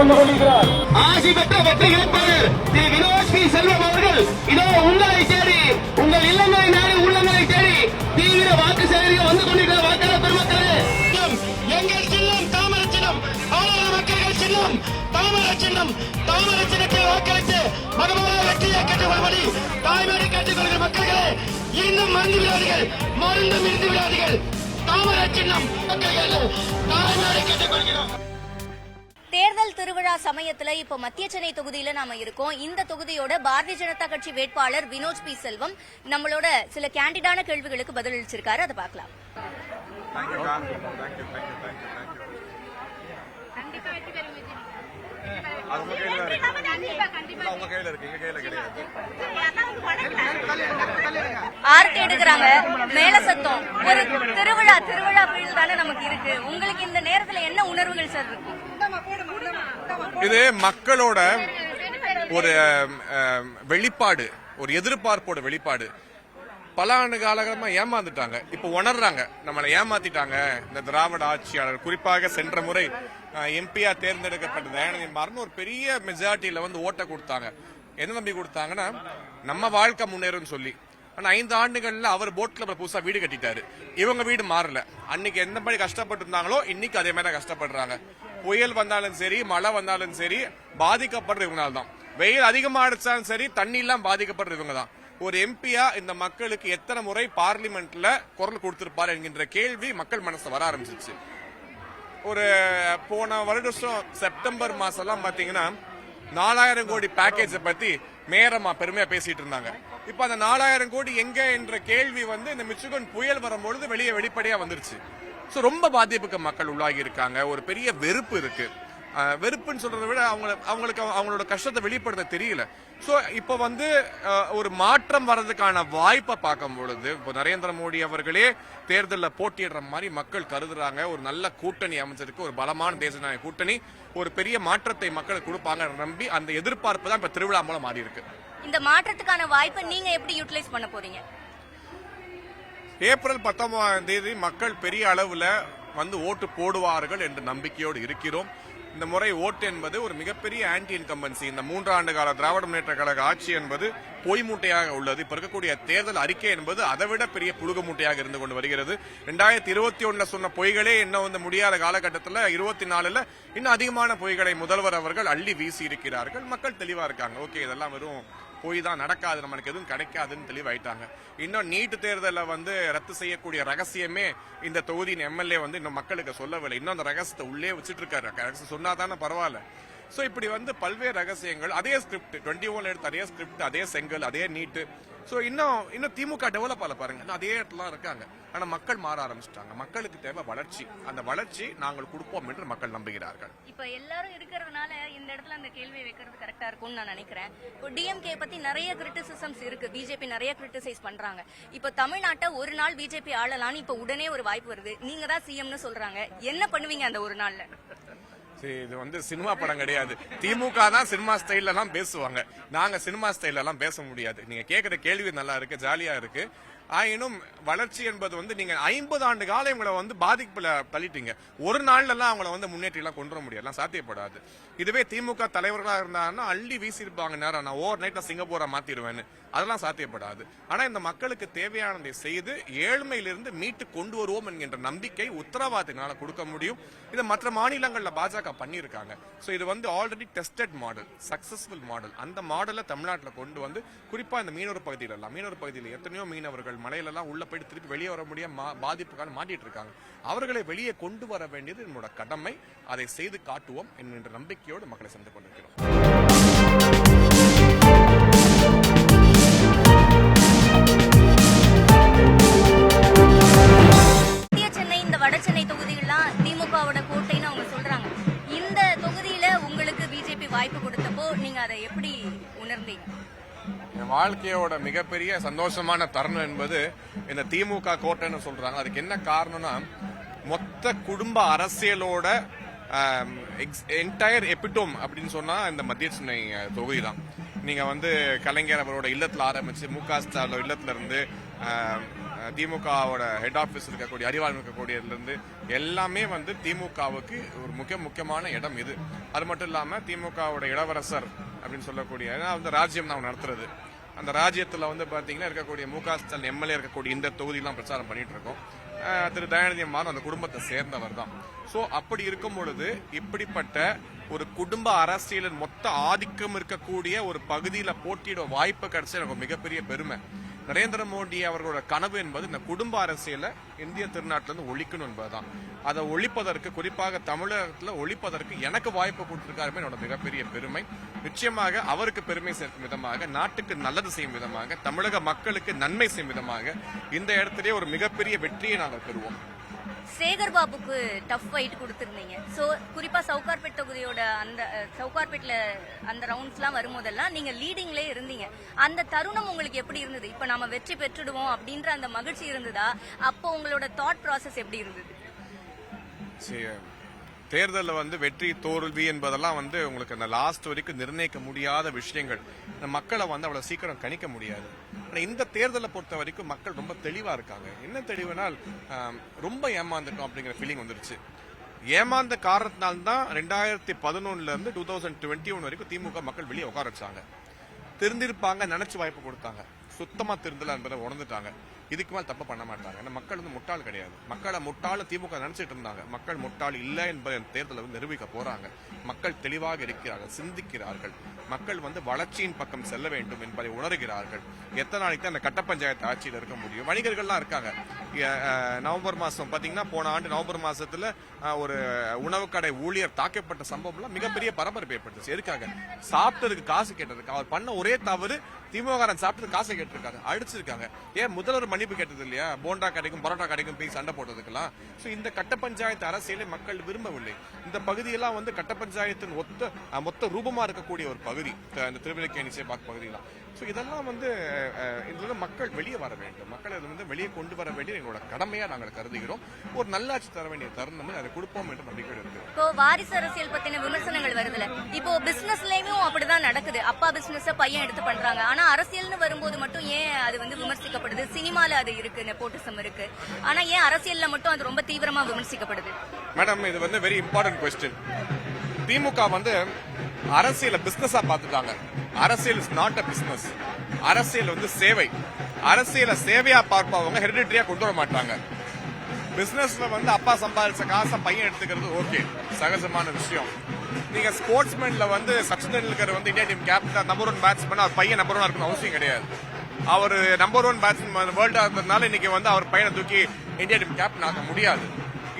வந்து கொண்டிருக்கிறார். ஆசி பெற்ற வெற்றி வேட்பாளர் திரு வினோத் பி செல்வம் அவர்கள் இதோ உங்களை தேடி, உங்கள் இல்லங்களை நாடி உள்ளங்களை தேடி தீவிர வாக்கு சேகரிக்க வந்து கொண்டிருக்கிற வாக்காளர் பெருமக்களே, எங்கள் சின்னம் தாமரை சின்னம், ஆளுநர் மக்கள் சின்னம் தாமரை சின்னம். தாமரை சின்னத்தை வாக்களித்து மகமான வெற்றியை கேட்டுக்கொள்படி தாய்மொழி கேட்டுக்கொள்கிற மக்களே, இன்னும் மறந்து விடாதீர்கள், மருந்தும் இருந்து விடாதீர்கள். தாமரை சின்னம் தாய்மொழி கேட்டுக்கொள்கிறோம். தேர்தல் திருவிழா சமயத்துல இப்ப மத்திய சென்னை தொகுதியில நாம இருக்கோம். இந்த தொகுதியோட பாரதிய ஜனதா கட்சி வேட்பாளர் வினோத் பி செல்வம் நம்மளோட சில கேண்டிடான கேள்விகளுக்கு பதிலளிச்சிருக்காரு. அதை பார்க்கலாம். ஆர்த்தி எடுக்கிறாங்க, மேல சத்தம், ஒரு திருவிழா ஃபீல் தானே நமக்கு இருக்கு. உங்களுக்கு இந்த நேரத்துல என்ன உணர்வுகள் சார் இருக்கு? இது மக்களோட ஒரு வெளிப்பாடு, ஒரு எதிர்பார்ப்போட வெளிப்பாடு. பல ஆண்டு காலமா ஏமாந்துட்டாங்க, இப்ப உணர்றாங்க நம்மளை ஏமாத்திட்டாங்க இந்த திராவிட ஆட்சியாளர். குறிப்பாக சென்ற முறை எம்பியா தேர்ந்தெடுக்கப்பட்ட தயாநிதி ஒரு பெரிய மெஜாரிட்டியில வந்து ஓட்ட கொடுத்தாங்க. என்ன நம்பி கொடுத்தாங்கன்னா நம்ம வாழ்க்கை முன்னேறும் சொல்லி. ஆனா 5 ஆண்டுகள்ல அவர் போட் கிளப்ல புதுசா வீடு கட்டிட்டாரு. இவங்க வீடு மாறல. அன்னைக்கு எந்தபடி கஷ்டப்பட்டு இருந்தாங்களோ இன்னைக்கு அதே மாதிரி கஷ்டப்படுறாங்க. புயல் வந்தாலும் சரி, மழை வந்தாலும் சரி, பாதிக்கப்படுற இவங்களால தான். வெயில் அதிகமா அடிச்சாலும் சரி, தண்ணி எல்லாம் பாதிக்கப்படுற இவங்க தான். ஒரு எம்பியா இந்த மக்களுக்கு எத்தனை முறை பார்லிமெண்ட்ல குரல் கொடுத்திருப்பார் என்கின்ற கேள்வி மக்கள் மனசு வர ஆரம்பிச்சிச்சு. ஒரு போன வருடம் செப்டம்பர் மாசம் எல்லாம் பாத்தீங்கன்னா 4000 கோடி பேக்கேஜ பத்தி மேயரமா பெருமையா பேசிட்டு இருந்தாங்க. இப்ப அந்த 4000 கோடி எங்க என்ற கேள்வி வந்து இந்த மிச்சிகன் புயல் வரும்பொழுது வெளிப்படையா வந்துருச்சு. ரொம்ப பாதிப்புக்கு மக்கள் உள்ளாகி இருக்காங்க. ஒரு பெரிய வெறுப்பு இருக்கு. வெறுப்புன்னு சொல்றதை விட அவங்களுக்கு அவங்களோட கஷ்டத்தை வெளிப்படுத்த தெரியல. சோ இப்ப வந்து ஒரு மாற்றம் வர்றதுக்கான வாய்ப்பை பார்க்கும் பொழுது இப்போ நரேந்திர மோடி அவர்களே தேர்தலில் போட்டியிடுற மாதிரி மக்கள் கருதுறாங்க. ஒரு நல்ல கூட்டணி அமைச்சிருக்கு, ஒரு பலமான தேசிய கூட்டணி, ஒரு பெரிய மாற்றத்தை மக்கள் கொடுப்பாங்க நம்பி அந்த எதிர்பார்ப்பு தான் இப்ப திருவிழா மூலம் மாறி இருக்கு. இந்த மாற்றத்துக்கான வாய்ப்பை நீங்க எப்படி யூட்டிலைஸ் பண்ண போறீங்க? ஏப்ரல் 19ஆம் தேதி மக்கள் பெரிய அளவுல வந்து ஓட்டு போடுவார்கள் என்ற நம்பிக்கையோடு இருக்கிறோம். இந்த முறை ஓட்டு என்பது ஒரு மிகப்பெரிய ஆன்டி இன்கம்பன்சி. இந்த 3 ஆண்டு கால திராவிட முன்னேற்ற கழக ஆட்சி என்பது பொய் மூட்டையாக உள்ளது. இப்ப இருக்கக்கூடிய தேர்தல் அறிக்கை என்பது அதை விட பெரிய புழுகு மூட்டையாக இருந்து கொண்டு வருகிறது. 2021 சொன்ன பொய்களே இன்னும் வந்து முடியாத காலகட்டத்தில் 24ல இன்னும் அதிகமான பொய்களை முதல்வர் அவர்கள் அள்ளி வீசி இருக்கிறார்கள். மக்கள் தெளிவா இருக்காங்க. ஓகே, இதெல்லாம் வெறும் போய் தான், நடக்காது, நம்மளுக்கு எதுவும் கிடைக்காதுன்னு தெளிவாயிட்டாங்க. இன்னும் நீட் தேர்தலை வந்து ரத்து செய்யக்கூடிய ரகசியமே இந்த தொகுதியின் எம்எல்ஏ வந்து இன்னும் மக்களுக்கு சொல்லவில்லை. இன்னும் அந்த ரகசியத்தை உள்ளே வச்சுட்டு இருக்காரு. ரகசியம் சொன்னாதானே பரவாயில்ல. சோ இப்படி வந்து பல்வேறு ரகசியங்கள், அதே ஸ்கிரிப்ட் 21 எடுத்து அதே ஸ்கிரிப்ட், அதே செங்கல், அதே நீட்டு. சோ இன்னும் திமுக டெவலப் ஆல பாருங்க, இன்னும் அதே இடத்துல இருக்காங்க. ஆனா மக்கள் மாற ஆரம்பிச்சிட்டாங்க. மக்களுக்கு தேவை வளர்ச்சி. அந்த வளர்ச்சி நாங்கள் கொடுப்போம் என்று மக்கள் நம்புகிறார்கள். இப்ப எல்லாரும் இருக்கிறதுனால இந்த இடத்துல அந்த கேள்வி வைக்கிறது கரெக்டா இருக்கும்னு நான் நினைக்கிறேன். இப்போ டிஎம்கே பத்தி நிறைய கிரிட்டிசிசம்ஸ் இருக்கு. பிஜேபி நிறைய கிரிட்டிசைஸ் பண்றாங்க. இப்ப தமிழ்நாட்டை ஒரு நாள் பிஜேபி ஆளலான்னு இப்ப உடனே ஒரு வாய்ப்பு வருது. நீங்க தான் சிஎம்னு சொல்றாங்க. என்ன பண்ணுவீங்க அந்த ஒரு நாள்ல? இது வந்து சினிமா படம் கிடையாது. திமுக தான் சினிமா ஸ்டைல்ல எல்லாம் பேசுவாங்க. நாங்க சினிமா ஸ்டைல்ல எல்லாம் பேச முடியாது. நீங்க கேக்குற கேள்வி நல்லா இருக்கு, ஜாலியா இருக்கு. ஆயினும் வளர்ச்சி என்பது வந்து நீங்க 50 ஆண்டு காலம் இவங்களை வந்து பாதிப்புல தள்ளிட்டீங்க. ஒரு நாள்ல எல்லாம் அவங்களை வந்து முன்னேற்றி எல்லாம் கொண்டு வர முடியாது, சாத்தியப்படாது. இதுவே திமுக தலைவர்களா இருந்தாங்கன்னா அள்ளி வீசி இருப்பாங்க நேரம், நான் ஓவர் நைட்ல சிங்கப்பூரா மாத்திடுவேன்னு. அதெல்லாம் சாத்தியப்படாது. ஆனா இந்த மக்களுக்கு தேவையானதை செய்து ஏழ்மையிலிருந்து மீட்டு கொண்டு வருவோம் என்கின்ற நம்பிக்கை உத்தரவாதத்தினால கொடுக்க முடியும். இதை மற்ற மாநிலங்கள்ல பாஜக பண்ணியிருக்காங்க. சோ இது வந்து already tested model, successful model. அந்த மாடலை தமிழ்நாட்டில் கொண்டு வந்து குறிப்பா இந்த மீனவர் பகுதியில் எத்தனையோ மீனவர்கள் மலையிலெல்லாம் உள்ள போயிட்டு திருப்பி வெளியே வர முடியாம பாதிப்புக்கான மாட்டிட்டு இருக்காங்க. அவர்களை வெளியே கொண்டு வர வேண்டியது என்னோட கடமை. அதை செய்து காட்டுவோம் என்கின்ற நம்பிக்கையோடு மக்களை சந்தித்துக் கொண்டிருக்கிறோம். வடசென்னை தொகுதிகள்லாம் திமுகவோட கோட்டைன்னு அவங்க சொல்றாங்க. இந்த தொகுதியில உங்களுக்கு பிஜேபி வாய்ப்பு கொடுத்தப்போ நீங்க அதை எப்படி உணர்ந்தீங்க? என் வாழ்க்கையோட மிகப்பெரிய சந்தோஷமான தருணம் என்பது இந்த திமுக கோட்டைன்னு சொல்றாங்க. அதுக்கு என்ன காரணம்னா, மொத்த குடும்ப அரசியலோட என்டையர் எபிட்டோம் அப்படின்னு சொன்னா இந்த மத்திய சென்னை தொகுதி தான். நீங்க வந்து கலைஞர் அவரோட இல்லத்துல ஆரம்பிச்சு, மு க ஸ்டாலின் இல்லத்துல இருந்து திமுகவோட ஹெட் ஆபீஸ் இருக்கக்கூடிய அறிவாளர் இருக்கக்கூடியதுல இருந்து எல்லாமே வந்து திமுகவுக்கு ஒரு முக்கியமான இடம் இது. அது மட்டும் இல்லாம திமுகவோட இளவரசர் அப்படின்னு சொல்லக்கூடிய வந்து ராஜ்யம் தான் நடத்துறது. அந்த ராஜ்யத்துல வந்து பாத்தீங்கன்னா இருக்கக்கூடிய முக ஸ்டாலின் எம்எல்ஏ இருக்கக்கூடிய இந்த தொகுதியெல்லாம் பிரச்சாரம் பண்ணிட்டு இருக்கோம். திரு தயாநிதி மாறன் அந்த குடும்பத்தை சேர்ந்தவர் தான். சோ அப்படி இருக்கும் பொழுது இப்படிப்பட்ட ஒரு குடும்ப அரசியலின் மொத்த ஆதிக்கம் இருக்கக்கூடிய ஒரு பகுதியில போட்டியிட வாய்ப்பு கிடைச்ச எனக்கு மிகப்பெரிய பெருமை. நரேந்திர மோடி அவர்களோட கனவு என்பது இந்த குடும்ப அரசியலை இந்திய திருநாட்டிலிருந்து ஒழிக்கணும் என்பதுதான். அதை ஒழிப்பதற்கு, குறிப்பாக தமிழகத்தில் ஒழிப்பதற்கு எனக்கு வாய்ப்பு கொடுத்திருக்காருமே என்னோட மிகப்பெரிய பெருமை. நிச்சயமாக அவருக்கு பெருமை சேர்க்கும் விதமாக, நாட்டுக்கு நல்லது செய்யும் விதமாக, தமிழக மக்களுக்கு நன்மை செய்யும் விதமாக இந்த இடத்திலே ஒரு மிகப்பெரிய வெற்றியை நாங்கள் பெறுவோம். சேகர் பாபுக்கு டஃப் ஃபைட் கொடுத்திருந்தீங்க. சோ குறிப்பா சவுகார்பேட் தொகுதியோட அந்த சவுகார்பேட்ல அந்த ரவுண்ட்ஸ்லாம் வரும்போதெல்லாம் நீங்க லீடிங்லே இருந்தீங்க. அந்த தருணம் உங்களுக்கு எப்படி இருந்தது? இப்ப நாம வெற்றி பெற்றுடுவோம் அப்படின்ற அந்த மகிழ்ச்சி இருந்ததா? அப்போ உங்களோட தாட் ப்ராசஸ் எப்படி இருந்தது? தேர்தலில் வந்து வெற்றி தோல்வி என்பதெல்லாம் வந்து உங்களுக்கு அந்த லாஸ்ட் வரைக்கும் நிர்ணயிக்க முடியாத விஷயங்கள். இந்த மக்களை வந்து அவ்வளவு சீக்கிரம் கணிக்க முடியாது. இந்த தேர்தலை பொறுத்த வரைக்கும் மக்கள் ரொம்ப தெளிவா இருக்காங்க. என்ன தெளிவுனால் ரொம்ப ஏமாந்துட்டோம் அப்படிங்கிற ஃபீலிங் வந்துருச்சு. ஏமாந்த காரணத்தினால்தான் 2011 இருந்து 2021 வரைக்கும் திமுக மக்கள் வெளியே உட்கார வச்சாங்க. திருந்திருப்பாங்க நினைச்சு வாய்ப்பு கொடுத்தாங்க. சுத்தமா திருந்தல என்பதை உணர்ந்துட்டாங்க. இதுக்கு மேல் தப்பு பண்ண மாட்டாங்க. ஏன்னா மக்கள் வந்து முட்டாள் கிடையாது. மக்களை முட்டாள் திமுக நினைச்சிட்டு இருந்தாங்க. மக்கள் முட்டாள் இல்லை என்பதை தேர்தலை வந்து நிரூபிக்க போறாங்க. மக்கள் தெளிவாக இருக்கிறார்கள், சிந்திக்கிறார்கள். மக்கள் வந்து வளர்ச்சியின் பக்கம் செல்ல வேண்டும் என்பதை உணர்கிறார்கள். எத்தனை நாளைக்கு தான் அந்த கட்ட பஞ்சாயத்து ஆட்சியில் இருக்க முடியும்? வணிகர்கள்லாம் இருக்காங்க. நவம்பர் மாசம் பாத்தீங்கன்னா, போன ஆண்டு நவம்பர் மாசத்துல ஒரு உணவு கடை ஊழியர் தாக்கப்பட்ட சம்பவம்லாம் மிகப்பெரிய பரபரப்பு ஏற்பட்டுச்சு. எதுக்காக? சாப்பிட்டதுக்கு காசு கேட்டதுக்கு. அவர் பண்ண ஒரே தவறு, திமுக சாப்பிட்டது காசை கேட்டிருக்காங்க, அடிச்சிருக்காங்க. ஏன் முதல்வர் மன்னிப்பு கேட்டது இல்லையா? போண்டா கடைக்கும் பரோட்டா கடைக்கும் போய் சண்டை போட்டதுக்கெல்லாம். இந்த கட்ட பஞ்சாயத்து அரசியலை மக்கள் விரும்பவில்லை. இந்த பகுதியெல்லாம் வந்து கட்ட பஞ்சாயத்தின் மொத்த ரூபமா இருக்கக்கூடிய ஒரு பகுதி இந்த திருவிழிக்கேணி சேப்பாக் பகுதியெல்லாம். இதெல்லாம் வந்து இதுல மக்கள் வெளியே வர வேண்டும். மக்கள் இது வந்து வெளியே கொண்டு வர வேண்டிய எங்களோட கடமையா நாங்கள் கருதுகிறோம். ஒரு நல்லாட்சி தர வேண்டிய தருணம் அதை கொடுப்போம் என்று நம்பிக்கை இருக்கு. இப்போ வாரிசு அரசியல் பத்தின விமர்சனங்கள் வருதுல, இப்போ பிசினஸ்லயும் அப்படிதான் நடக்குது. அப்பா பிசினஸ் பையன் எடுத்து பண்றாங்க. ஆனா அரசியல்னு வரும்போது மட்டும் ஏன் அது வந்து விமர்சிக்கப்படுது? சினிமால அது இருக்கு, நெப்போட்டிசம் இருக்கு. ஆனா ஏன் அரசியல்ல மட்டும் அது ரொம்ப தீவிரமா விமர்சிக்கப்படுது? மேடம், இது வந்து வெரி இம்பார்ட்டன்ட் கொஸ்டின். திமுக வந்து அரசியல பிசினஸா பாத்துட்டாங்க. அரசியல் இஸ் நாட் அ பிசினஸ். அரசியல் வந்து சேவை. அரசியல சேவையா பார்ப்பவங்க ஹெரிடிட்டரியா கொண்டு வர மாட்டாங்க. பிசினஸ்ல வந்து அப்பா சம்பாதிச்ச காசை பையன் எடுத்துக்கிறது ஓகே, சகஜமான விஷயம். நீங்க ஸ்போர்ட்ஸ்மேன்ல வந்து சச்சின் டெண்டுல்கர் வந்து India team captain number 1 batsman, அவர் பையன் நம்பர் 1 இருக்கணும் அவசியம் கிடையாது. அவர் நம்பர் 1 பேட்ஸ்மேன் வேர்ல்டா இருந்ததுனால இன்னைக்கு வந்து அவர் பையனை தூக்கி இந்தியா டீம் கேப்டன் ஆக்க முடியாது.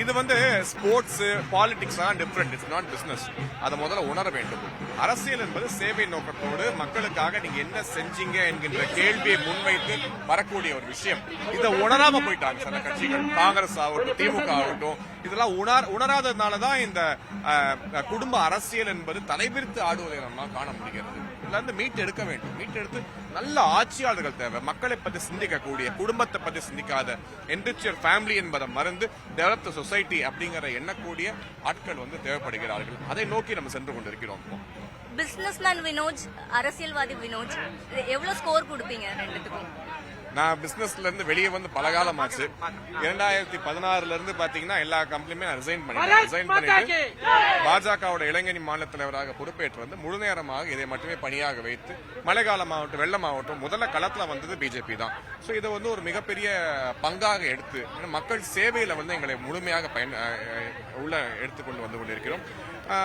இது வந்து sports politics different. It's not business. அதை முதல்ல உணர வேண்டும். அரசியல் என்பது சேவை நோக்கத்தோடு மக்களுக்காக நீங்க என்ன செஞ்சீங்க என்கின்ற கேள்வியை முன்வைத்து வரக்கூடிய ஒரு விஷயம். இதை உணராம போயிட்டாங்க சில கட்சிகள். காங்கிரஸ் ஆகட்டும், திமுக ஆகட்டும், இதெல்லாம் உணராததுனாலதான் இந்த குடும்ப அரசியல் என்பது தலைவிரித்து ஆடுவதை நம்ம காண முடிகிறது. இதுல இருந்து மீட்டு எடுக்க வேண்டும். மீட்டு எடுத்து நல்ல ஆட்சியாளர்கள் தேவை. மக்களை பத்தி சிந்திக்கக்கூடிய, குடும்பத்தை பத்தி சிந்திக்காத, என்ரிச் யுவர் ஃபேமிலி என்பதை மறந்து டெவலப் தி சொசைட்டி அப்படிங்கிற எண்ணக்கூடிய ஆட்கள் வந்து தேவைப்படுகிறார்கள். அதை நோக்கி நம்ம சென்று கொண்டிருக்கிறோம். பிசினஸ்மேன் வினோஜ், அரசியல்வாதி வினோஜ், எவ்வளவு ஸ்கோர் கொடுப்பீங்க ரெண்டுத்துக்கும்? நான் பிசினஸ்ல இருந்து வெளியே வந்து பல காலம் ஆச்சு. 2016 இருந்து பாத்தீங்கன்னா எல்லா கம்பெனியுமே நான் ரிசைன் பண்ணிட்டு பாஜகவோட இளைஞரணி மாநில தலைவராக பொறுப்பேற்று வந்து முழு நேரமாக இதை மட்டுமே பணியாக வைத்து மழைக்காலமாகட்டும் வெள்ளமாகட்டும் முதல்ல களத்துல வந்தது பிஜேபி தான். சோ இதை வந்து ஒரு மிகப்பெரிய பங்காக எடுத்து மக்கள் சேவையில வந்து எங்களை முழுமையாக உள்ள எடுத்துக்கொண்டு வந்து கொண்டிருக்கிறோம்.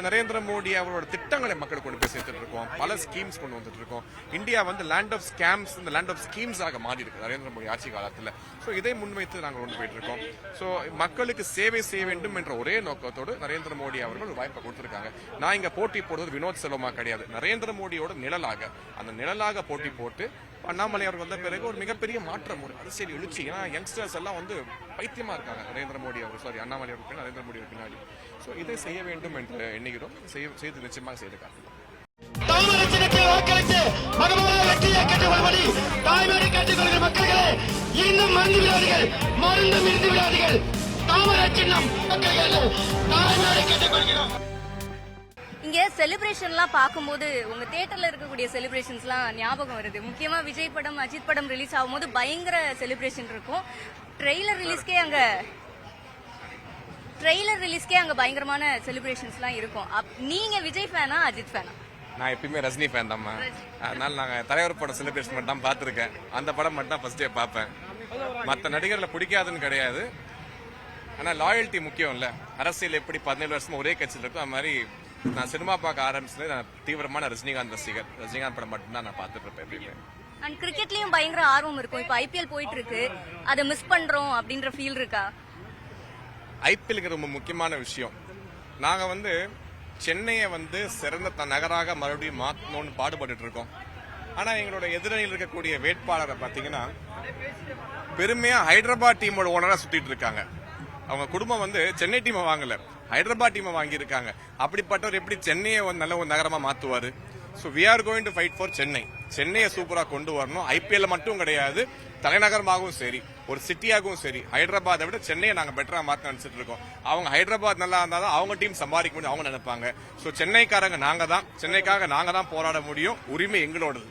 நரேந்திர மோடி அவரோட திட்டங்களை மக்களுக்கு கொண்டு போய் சேர்த்துட்டு இருக்கோம். பல ஸ்கீம்ஸ் கொண்டு வந்துட்டு இருக்கோம். இந்தியா வந்து லேண்ட் ஆஃப் ஸ்கேம்ஸ், இந்த லேண்ட் ஆஃப் ஸ்கீம்ஸ் ஆக மாறி இருக்கு நரேந்திர மோடி ஆட்சி காலத்துல. சோ இதை முன்வைத்து நாங்கள் கொண்டு போயிட்டு இருக்கோம். சோ மக்களுக்கு சேவை செய்ய வேண்டும் என்ற ஒரே நோக்கத்தோடு நரேந்திர மோடி அவர்கள் வாய்ப்பை கொடுத்திருக்காங்க. நான் இங்க போட்டி போடுவது வினோத் செல்வமா கிடையாது, நரேந்திர மோடியோட நிழலாக, அந்த நிழலாக போட்டி போட்டு அண்ணாமலை அவர்கள் வந்த பிறகு ஒரு மிகப்பெரிய மாற்றம், ஒரு அரசியல் எழுச்சி. ஏன்னா யங்ஸ்டர்ஸ் எல்லாம் வந்து பைத்தியமா இருக்காங்க நரேந்திர மோடி அவர், அண்ணாமலை அவர்கள் நரேந்திர மோடி பின்னாடி. சோ இதை செய்ய வேண்டும் என்று எண்ணுகிறோம். செய்து நிச்சயமாக செய்து காட்டுவோம். மக்களே, இன்னும் மறந்து விடாதீர்கள், மறந்தும் இருந்து விடாதீர்கள். தாமரை சின்னம் இங்க செலிப்ரேஷன்லாம் பார்க்கும்போது உங்க தியேட்டர்ல இருக்கக்கூடிய செலிப்ரேஷன்ஸ்லாம் ஞாபகம் வருது. முக்கியமா விஜய் படம் அஜித் படம் ரிலீஸ் ஆகும்போது பயங்கர செலிப்ரேஷன் இருக்கும். ட்ரெய்லர் ரிலீஸ்க்கே அங்க பயங்கரமான செலிப்ரேஷன்ஸ்லாம் இருக்கும். நீங்க விஜய் ஃபேனா அஜித் ஃபேனா? நான் எப்பயுமே ரஜினி ஃபேன் தான்மா. அதனால நாங்க தலைவர் படம் செலிப்ரேஷன் மட்டும் தான் பார்த்துருக்கேன். அந்த படம் மட்டும் தான் ஃபர்ஸ்ட் டே பார்ப்பேன். மற்ற நடிகர்ல பிடிக்காதுன்னு கிடையாது. ஆனா லாயல்ட்டி முக்கியம் இல்ல. அரசியல் எப்படி 17 வருஷமா ஒரே கட்சியில் இருக்கும், அது மாதிரி நான் சினிமா பார்க்க ஆரம்பிச்சது நான் தீவிரமான ரஜினிகாந்த் ரசிகர். ரஜினிகாந்த் படம் மட்டும் தான் நான் பார்த்துட்டு இருப்பேன் எப்பயுமே. அண்ட் கிரிக்கெட்லயும் பயங்கர ஆர்வம் இருக்கும். இப்ப ஐபிஎல் போயிட்டு இருக்கு, அதை மிஸ் பண்றோம் அப்படின்ற ஃபீல் இருக்கா? ஐபிஎல்க்கு ரொம்ப முக்கியமான விஷயம். நாங்க சென்னையை சிறந்த நகராக மறுபடியும் மாற்றணும்னு பாடுபட்டு இருக்கோம். ஆனா எங்களோட எதிரணியில் இருக்கக்கூடிய வேட்பாளரை பாத்தீங்கன்னா பெருமையா ஹைதராபாத் டீமோட ஓனரா சுத்திட்டு இருக்காங்க. அவங்க குடும்பம் சென்னை டீமை வாங்கல, ஹைதராபாத் டீமை வாங்கி இருக்காங்க. அப்படிப்பட்டவர் எப்படி சென்னையை நல்ல ஒரு நகரமா மாத்துவாரு? So we are going to fight for Chennai. சென்னையை சூப்பரா கொண்டு வரணும். ஐபிஎல் மட்டும் கிடையாது, தலைநகரமாகவும் சரி, ஒரு சிட்டியாகவும் சரி, ஹைதராபாத்தை விட சென்னையை நாங்க பெட்டரா மாத்த நினைச்சிட்டு இருக்கோம். அவங்க ஹைதராபாத் நல்லா இருந்தாலும் அவங்க டீம் சம்பாதிக்க முடியும் அவங்க நினைப்பாங்க. ஸோ சென்னைக்காரங்க நாங்க தான், சென்னைக்காக நாங்க தான் போராட முடியும். உரிமை எங்களோடது.